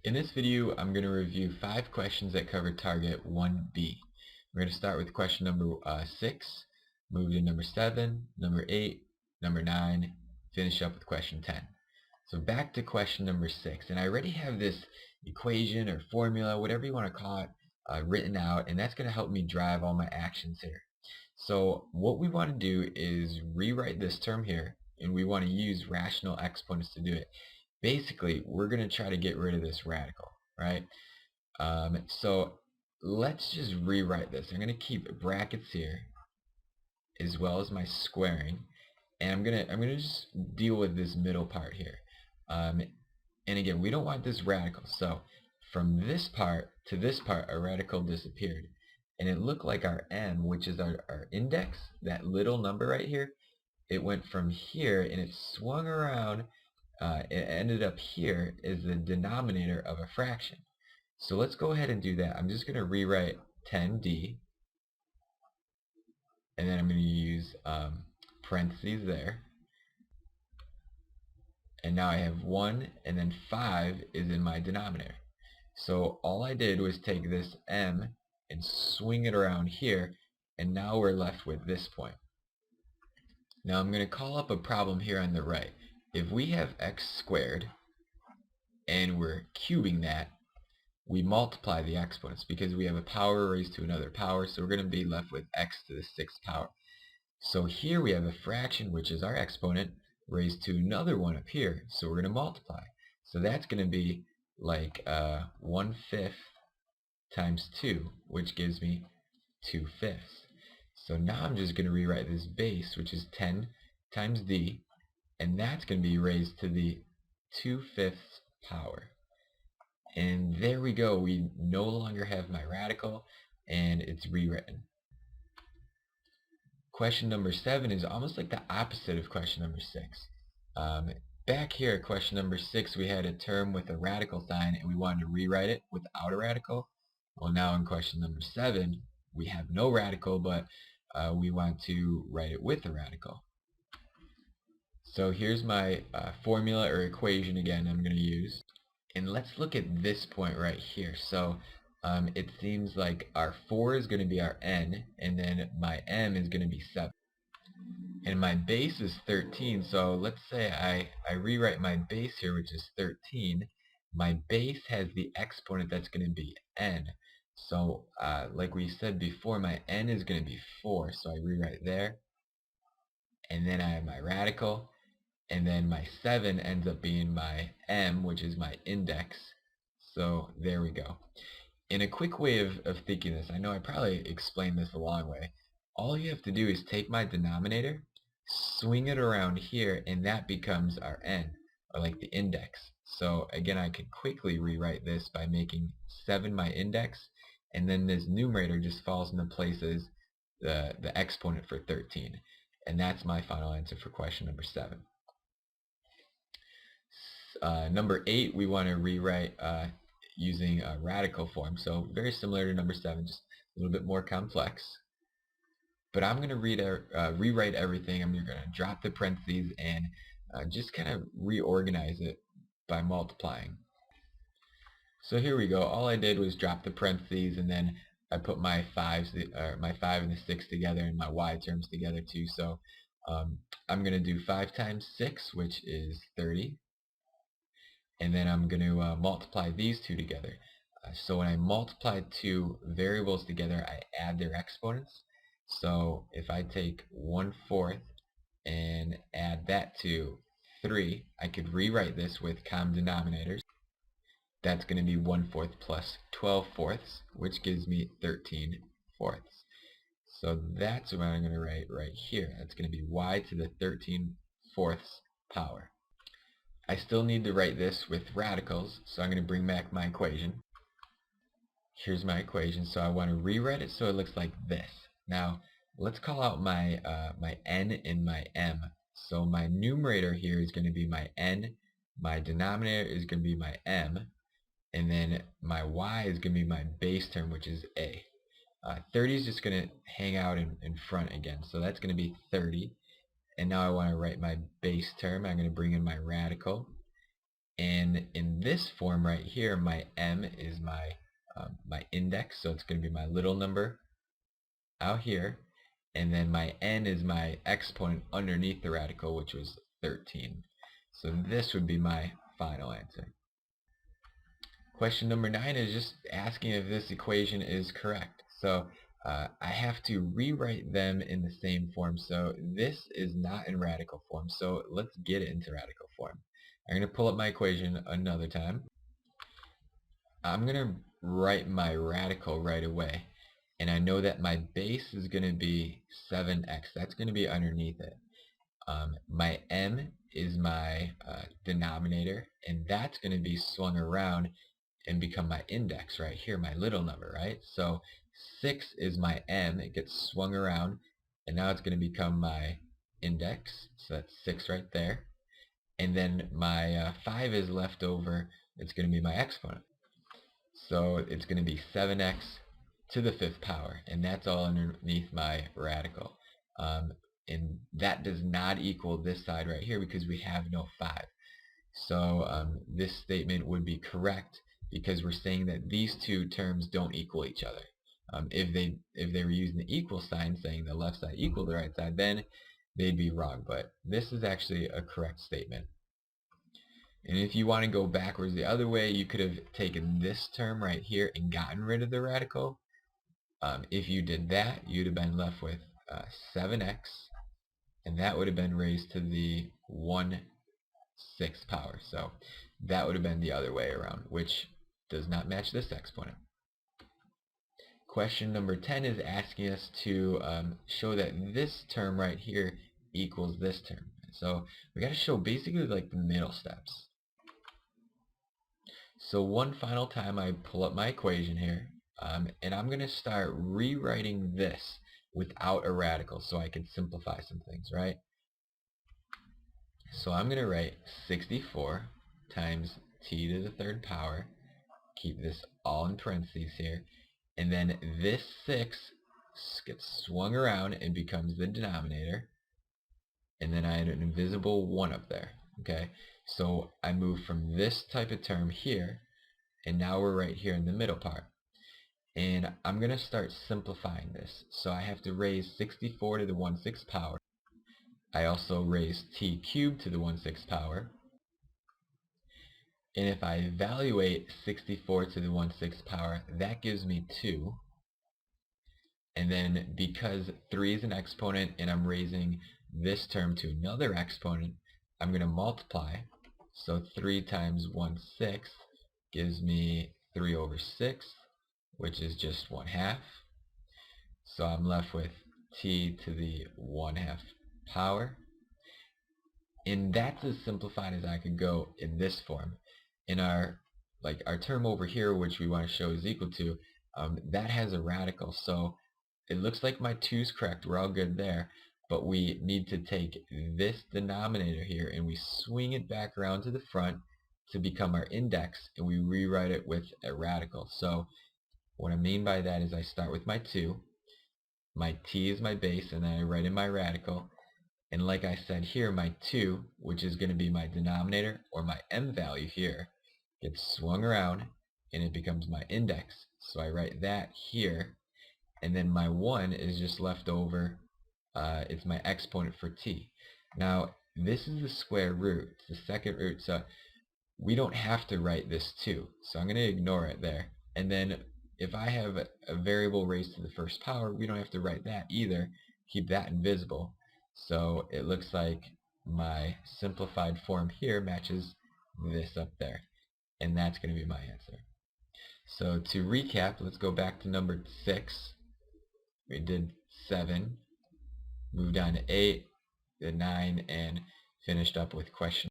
In this video, I'm going to review 5 questions that cover target 1B. We're going to start with question number 6, move to number 7, number 8, number 9, finish up with question 10. So back to question number 6, and I already have this equation or formula, whatever you want to call it, written out, and that's going to help me drive all my actions here. So what we want to do is rewrite this term here, and we want to use rational exponents to do it. Basically, we're going to try to get rid of this radical, right? So let's just rewrite this. I'm going to keep brackets here as well as my squaring, and I'm gonna just deal with this middle part here. And again, we don't want this radical, so from this part to this part, a radical disappeared, and it looked like our m, which is our index, that little number right here, it went from here and it swung around. It ended up here as the denominator of a fraction. So let's go ahead and do that. I'm just going to rewrite 10d, and then I'm going to use parentheses there. And now I have 1, and then 5 is in my denominator. So all I did was take this m and swing it around here, and now we're left with this point. Now I'm going to call up a problem here on the right. If we have x squared and we're cubing that, we multiply the exponents because we have a power raised to another power, so we're going to be left with x to the 6th power. So here we have a fraction, which is our exponent, raised to another one up here, so we're going to multiply. So that's going to be like 1/5 times 2, which gives me 2/5. So now I'm just going to rewrite this base, which is 10 times d, and that's going to be raised to the 2/5 power. And there we go. We no longer have my radical, and it's rewritten. Question number 7 is almost like the opposite of question number 6. Back here at question number 6, we had a term with a radical sign, and we wanted to rewrite it without a radical. Well, now in question number 7, we have no radical, but we want to write it with a radical. So here's my formula or equation again I'm going to use. And let's look at this point right here. So it seems like our 4 is going to be our n, and then my m is going to be 7. And my base is 13, so let's say I rewrite my base here, which is 13. My base has the exponent that's going to be n. So like we said before, my n is going to be 4, so I rewrite there. And then I have my radical. And then my 7 ends up being my m, which is my index. So there we go. In a quick way of thinking this, I know I probably explained this a long way. All you have to do is take my denominator, swing it around here, and that becomes our n, or like the index. So again, I could quickly rewrite this by making 7 my index, and then this numerator just falls into place as the exponent for 13. And that's my final answer for question number 7. Number 8, we want to rewrite using a radical form. So very similar to number 7, just a little bit more complex. But I'm going to rewrite everything. I'm going to drop the parentheses and just kind of reorganize it by multiplying. So here we go. All I did was drop the parentheses, and then I put my 5 and the 6 together, and my y terms together too. So I'm going to do 5 times 6, which is 30. And then I'm going to multiply these two together. So when I multiply two variables together, I add their exponents. So if I take 1/4 and add that to 3, I could rewrite this with common denominators. That's going to be 1/4 plus 12/4, which gives me 13/4. So that's what I'm going to write right here. That's going to be y to the 13/4 power. I still need to write this with radicals, so I'm going to bring back my equation. Here's my equation, so I want to rewrite it so it looks like this. Now, let's call out my my n and my m. So my numerator here is going to be my n, my denominator is going to be my m, and then my y is going to be my base term, which is a. 30 is just going to hang out in front again, so that's going to be 30. And now I want to write my base term. I'm going to bring in my radical. And in this form right here, my m is my index, so it's going to be my little number out here, and then my n is my exponent underneath the radical, which was 13. So this would be my final answer. Question number 9 is just asking if this equation is correct. So I have to rewrite them in the same form. So this is not in radical form, so let's get it into radical form. I'm going to pull up my equation another time. I'm going to write my radical right away. And I know that my base is going to be 7x. That's going to be underneath it. My m is my denominator, and that's going to be swung around and become my index right here, my little number, right? So 6 is my m. It gets swung around, and now it's going to become my index. So that's 6 right there. And then my 5 is left over. It's going to be my exponent. So it's going to be 7x to the 5th power, and that's all underneath my radical. And that does not equal this side right here because we have no 5. So this statement would be correct because we're saying that these two terms don't equal each other. If they were using the equal sign, saying the left side equal the right side, then they'd be wrong. But this is actually a correct statement. And if you want to go backwards the other way, you could have taken this term right here and gotten rid of the radical. If you did that, you'd have been left with 7x, and that would have been raised to the 1/6 power. So that would have been the other way around, which does not match this exponent. Question number 10 is asking us to show that this term right here equals this term. So we got to show basically like the middle steps. So one final time I pull up my equation here, and I'm going to start rewriting this without a radical so I can simplify some things, right? So I'm going to write 64 times t to the 3rd power, keep this all in parentheses here, and then this 6 gets swung around and becomes the denominator, and then I had an invisible 1 up there, okay? So I move from this type of term here, and now we're right here in the middle part. And I'm going to start simplifying this. So I have to raise 64 to the 1/6 power. I also raise t cubed to the 1/6 power. And if I evaluate 64 to the 1/6 power, that gives me 2. And then because 3 is an exponent and I'm raising this term to another exponent, I'm going to multiply. So 3 times 1/6 gives me 3/6, which is just 1/2. So I'm left with t to the 1/2 power. And that's as simplified as I could go in this form. In our term over here, which we want to show is equal to, that has a radical. So it looks like my 2 is correct. We're all good there. But we need to take this denominator here and we swing it back around to the front to become our index, and we rewrite it with a radical. So what I mean by that is I start with my 2, my t is my base, and then I write in my radical. And like I said here, my 2, which is going to be my denominator or my m value here, gets swung around and it becomes my index. So I write that here, and then my 1 is just left over. It's my exponent for t. Now this is the square root, it's the 2nd root, so we don't have to write this 2. So I'm going to ignore it there. And then if I have a variable raised to the 1st power, we don't have to write that either. Keep that invisible. So it looks like my simplified form here matches this up there. And that's going to be my answer. So to recap, let's go back to number 6. We did 7, moved on to 8, then 9, and finished up with question